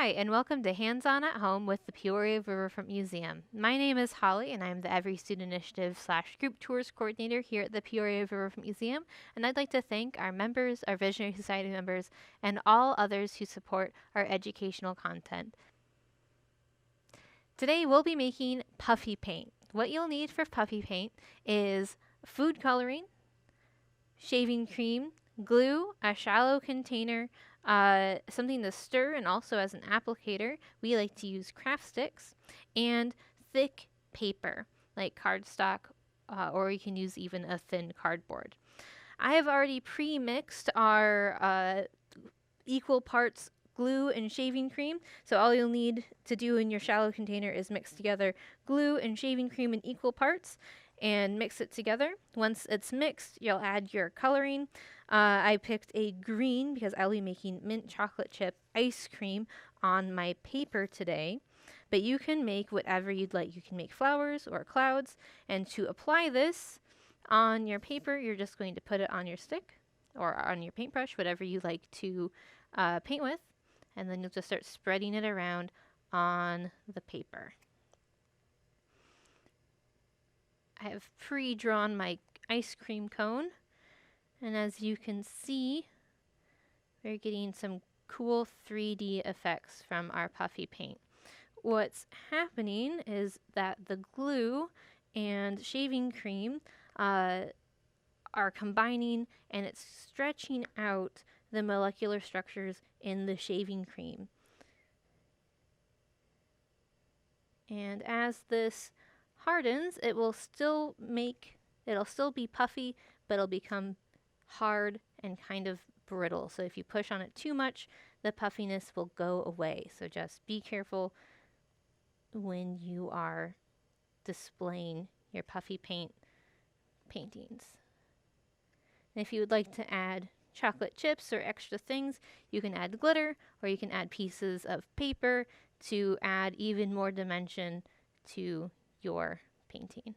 Hi, and welcome to Hands-On at Home with the Peoria Riverfront Museum. My name is Holly, and I'm the Every Student Initiative / Group Tours Coordinator here at the Peoria Riverfront Museum, and I'd like to thank our members, our Visionary Society members, and all others who support our educational content. Today we'll be making Puffy Paint. What you'll need for Puffy Paint is food coloring, shaving cream, glue, a shallow container, something to stir, and also as an applicator, we like to use craft sticks, and thick paper like cardstock, or you can use even a thin cardboard. I have already pre-mixed our equal parts glue and shaving cream. So all you'll need to do in your shallow container is mix together glue and shaving cream in equal parts and mix it together. Once it's mixed, you'll add your coloring. I picked a green because I'll be making mint chocolate chip ice cream on my paper today. But you can make whatever you'd like. You can make flowers or clouds. And to apply this on your paper, you're just going to put it on your stick or on your paintbrush, whatever you like to paint with. And then you'll just start spreading it around on the paper. I have pre-drawn my ice cream cone, and as you can see, we're getting some cool 3D effects from our Puffy Paint. What's happening is that the glue and shaving cream are combining, and it's stretching out the molecular structures in the shaving cream. And as this hardens, it'll still be puffy, but it'll become hard and kind of brittle. So if you push on it too much, the puffiness will go away. So just be careful when you are displaying your Puffy Paint paintings. And if you would like to add chocolate chips or extra things, you can add glitter, or you can add pieces of paper to add even more dimension to your painting.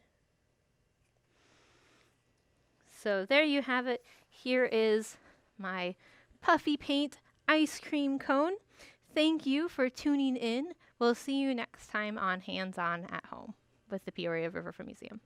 So there you have it. Here is my Puffy Paint ice cream cone. Thank you for tuning in. We'll see you next time on Hands-On at Home with the Peoria Riverfront Museum.